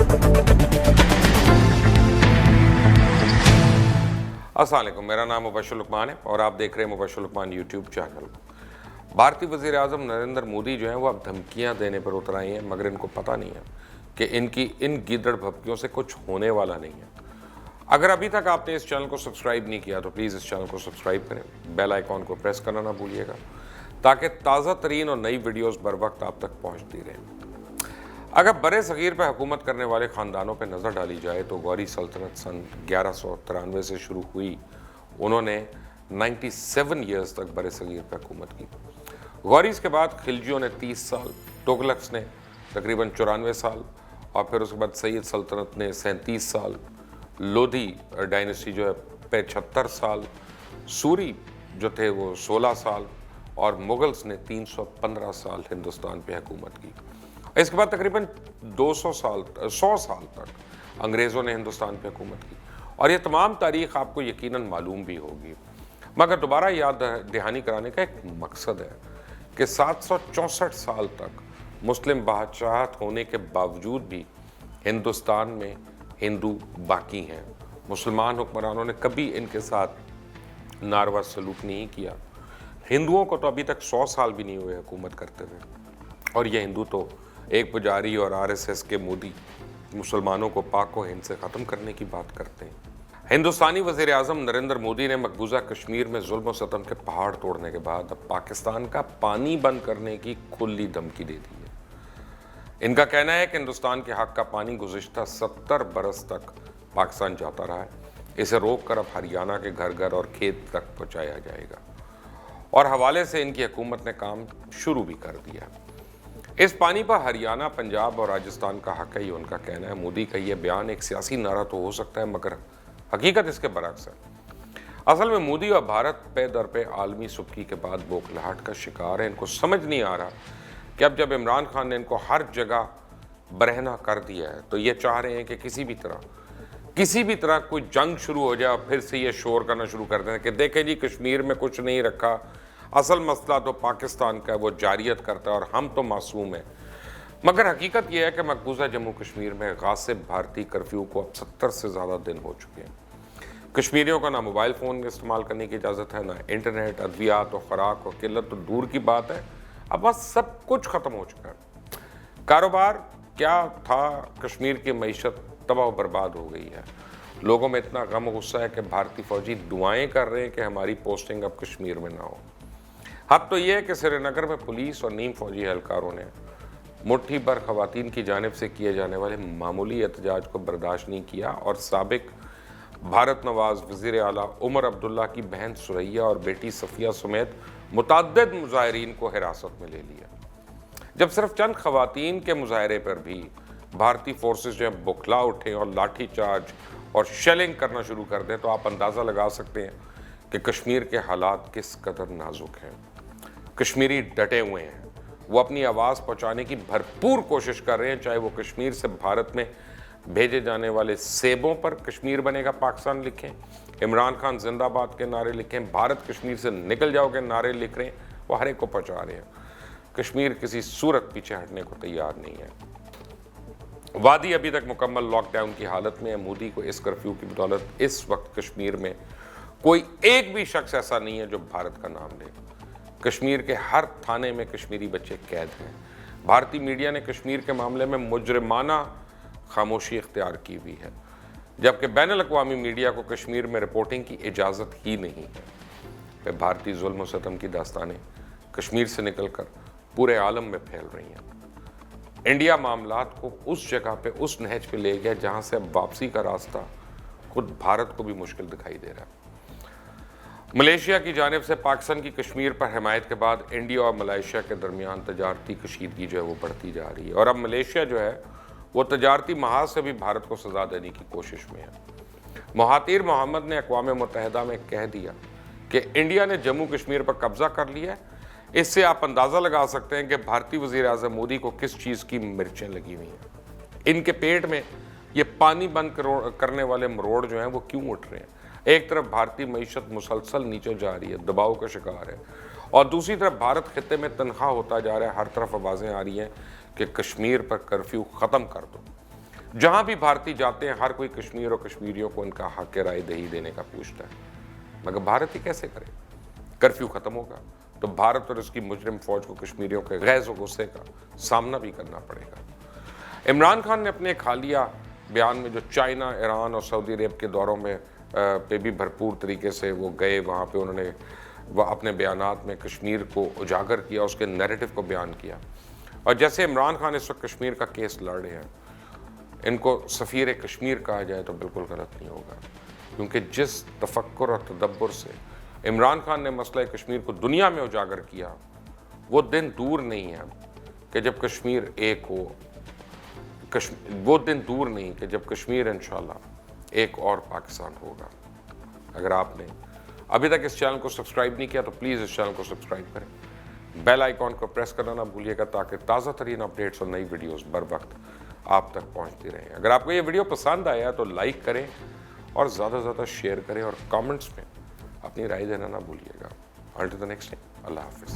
अस्सलाम वालेकुम, मेरा नाम मुबशर लुकमान है और आप देख रहे हैं मुबशर लुकमान यूट्यूब चैनल। भारतीय वज़ीर आज़म नरेंद्र मोदी जो हैं वो अब धमकियां देने पर उतर आई हैं, मगर इनको पता नहीं है कि इनकी इन गीदड़ भभकियों से कुछ होने वाला नहीं है। अगर अभी तक आपने इस चैनल को सब्सक्राइब नहीं किया तो प्लीज़ इस चैनल को सब्सक्राइब करें, बेल आइकॉन को प्रेस करना ना भूलिएगा ताकि ताज़ा तरीन और नई वीडियोज़ बर वक्त आप तक पहुँचती रहें। अगर बड़े सगीर पर हुकूमत करने वाले ख़ानदानों पर नज़र डाली जाए तो गौरी सल्तनत सन 1193 से शुरू हुई। उन्होंने 97 ईयर्स तक बड़े सगीर पर हुकूमत की। गौरीस के बाद खिलजियों ने 30 साल, तुगलक्स ने तकरीबन 94 साल और फिर उसके बाद सैयद सल्तनत ने 37 साल, लोधी डायनेस्टी जो है 75 साल, सूरी जो थे वो 16 साल और मुगल्स ने 315 साल हिंदुस्तान पे हुकूमत की। इसके बाद तकरीबन 100 साल तक अंग्रेज़ों ने हिंदुस्तान पे हुकूमत की और ये तमाम तारीख़ आपको यकीनन मालूम भी होगी, मगर दोबारा याद दहानी कराने का एक मकसद है कि 764 साल तक मुस्लिम बादशाहत होने के बावजूद भी हिंदुस्तान में हिंदू बाकी हैं। मुसलमान हुक्मरानों ने कभी इनके साथ नारवा सलूक नहीं किया। हिंदुओं को तो अभी तक 100 साल भी नहीं हुए हुकूमत करते हुए और ये हिंदू तो एक पुजारी और आरएसएस के मोदी मुसलमानों को पाक व हिंद से ख़त्म करने की बात करते हैं। हिंदुस्तानी वज़ीर आज़म नरेंद्र मोदी ने मकबूजा कश्मीर में जुल्म व सितम के पहाड़ तोड़ने के बाद अब पाकिस्तान का पानी बंद करने की खुली धमकी दे दी है। इनका कहना है कि हिंदुस्तान के हक़ का पानी गुज़िश्ता 70 बरस तक पाकिस्तान जाता रहा है, इसे रोक कर अब हरियाणा के घर घर और खेत तक पहुँचाया जाएगा और हवाले से इनकी हुकूमत ने काम शुरू भी कर दिया। इस पानी पर हरियाणा, पंजाब और राजस्थान का हक है, ये उनका कहना है। मोदी का ये बयान एक सियासी नारा तो हो सकता है मगर हकीकत इसके बरक्स है। असल में मोदी और भारत पे दर पे आलमी सुबकी के बाद बौखलाहट का शिकार है। इनको समझ नहीं आ रहा कि अब जब इमरान खान ने इनको हर जगह बरहना कर दिया है तो ये चाह रहे हैं कि किसी भी तरह कोई जंग शुरू हो जाए और फिर से ये शोर करना शुरू कर दें कि देखें जी कश्मीर में कुछ नहीं रखा, असल मसला तो पाकिस्तान का है, वो जारियत करता है और हम तो मासूम हैं। मगर हकीकत यह है कि मकबूजा जम्मू कश्मीर में गासिब भारतीय कर्फ्यू को अब 70 से ज़्यादा दिन हो चुके हैं। कश्मीरियों को ना मोबाइल फ़ोन इस्तेमाल करने की इजाज़त है, ना इंटरनेट, अद्वियात और ख़ुराक और किल्लत तो दूर की बात है, अब बस सब कुछ ख़त्म हो चुका है। कारोबार क्या था, कश्मीर की मईशत तबाह बर्बाद हो गई है। लोगों में इतना गम गुस्सा है कि भारतीय फ़ौजी दुआएँ कर रहे हैं कि हमारी पोस्टिंग अब कश्मीर में ना हो। हद तो यह है कि श्रीनगर में पुलिस और नीम फौजी एहलकारों ने मुट्ठी भर खवातीन की जानिब से किए जाने वाले मामूली एहतजाज को बर्दाश्त नहीं किया और साबिक भारत नवाज वज़ीर आला उमर अब्दुल्ला की बहन सुरैया और बेटी सफ़िया समेत मुतअद्दिद मुज़ाहिरीन को हिरासत में ले लिया। जब सिर्फ चंद खवातीन के मुजाहरे पर भी भारतीय फोर्सेस जो है बौखला उठे और लाठी चार्ज और शेलिंग करना शुरू कर दें तो आप अंदाज़ा लगा सकते हैं कि कश्मीर के हालात किस कदर नाजुक हैं। कश्मीरी डटे हुए हैं, वो अपनी आवाज़ पहुंचाने की भरपूर कोशिश कर रहे हैं, चाहे वो कश्मीर से भारत में भेजे जाने वाले सेबों पर कश्मीर बनेगा पाकिस्तान लिखें, इमरान खान जिंदाबाद के नारे लिखें, भारत कश्मीर से निकल जाओ के नारे लिख रहे हैं, वो हर एक को पहुंचा रहे हैं। कश्मीर किसी सूरत पीछे हटने को तैयार नहीं है। वादी अभी तक मुकम्मल लॉकडाउन की हालत में है। मोदी को इस कर्फ्यू की बदौलत इस वक्त कश्मीर में कोई एक भी शख्स ऐसा नहीं है जो भारत का नाम ले। कश्मीर के हर थाने में कश्मीरी बच्चे कैद हैं। भारतीय मीडिया ने कश्मीर के मामले में मुजरिमाना खामोशी इख्तियार की हुई है, जबकि बैनुल अक़वामी मीडिया को कश्मीर में रिपोर्टिंग की इजाज़त ही नहीं है। फिर भारतीय जुल्म और सितम की दास्तानें कश्मीर से निकलकर पूरे आलम में फैल रही हैं। इंडिया मामलात को उस जगह पे, उस नहज पे ले गया जहाँ से अब वापसी का रास्ता खुद भारत को भी मुश्किल दिखाई दे रहा है। मलेशिया की जानिब से पाकिस्तान की कश्मीर पर हिमायत के बाद इंडिया और मलेशिया के दरमियान तजारती कशीदगी जो है वो बढ़ती जा रही है और अब मलेशिया जो है वो तजारती महाज से भी भारत को सज़ा देने की कोशिश में है। महातीर मोहम्मद ने अक़वाम मुत्तहिदा में कह दिया कि इंडिया ने जम्मू कश्मीर पर कब्जा कर लिया है। इससे आप अंदाज़ा लगा सकते हैं कि भारतीय वज़ीर आज़म मोदी को किस चीज़ की मिर्चें लगी हुई हैं। इनके पेट में ये पानी बंद करने वाले मरोड़ जो हैं वो क्यों उठ रहे हैं। एक तरफ भारतीय मईशत मुसलसल नीचे जा रही है, दबाव का शिकार है, और दूसरी तरफ भारत खित्ते में तनहा होता जा रहा है। हर तरफ आवाज़ें आ रही हैं कि कश्मीर पर कर्फ्यू ख़त्म कर दो। जहां भी भारतीय जाते हैं हर कोई कश्मीर और कश्मीरियों को इनका हक राय दही देने का पूछता है, मगर भारत ही कैसे करे? कर्फ्यू खत्म होगा तो भारत और इसकी मुजरिम फौज को कश्मीरियों के गैज़ और गुस्से का सामना भी करना पड़ेगा। इमरान खान ने अपने एक हालिया बयान में जो चाइना, ईरान और सऊदी अरब के दौरों में पे भी भरपूर तरीके से वो गए, वहाँ पे उन्होंने अपने बयानात में कश्मीर को उजागर किया, उसके नैरेटिव को बयान किया। और जैसे इमरान खान इस वक्त कश्मीर का केस लड़ रहे हैं, इनको सफ़ीर कश्मीर कहा जाए तो बिल्कुल गलत नहीं होगा, क्योंकि जिस तफक्कुर और तदब्बर से इमरान खान ने मसला कश्मीर को दुनिया में उजागर किया, वो दिन दूर नहीं है कि जब कश्मीर एक हो, वो दिन दूर नहीं कि जब कश्मीर इंशाल्लाह एक और पाकिस्तान होगा। अगर आपने अभी तक इस चैनल को सब्सक्राइब नहीं किया तो प्लीज़ इस चैनल को सब्सक्राइब करें, बेल आइकॉन को प्रेस करना ना भूलिएगा, ताकि ताज़ा तरीन अपडेट्स और नई वीडियोस बर वक्त आप तक पहुंचती रहें। अगर आपको ये वीडियो पसंद आया तो लाइक करें और ज़्यादा से ज़्यादा शेयर करें और कमेंट्स में अपनी राय देना ना भूलिएगा। Until the next time, अल्लाह हाफिज़।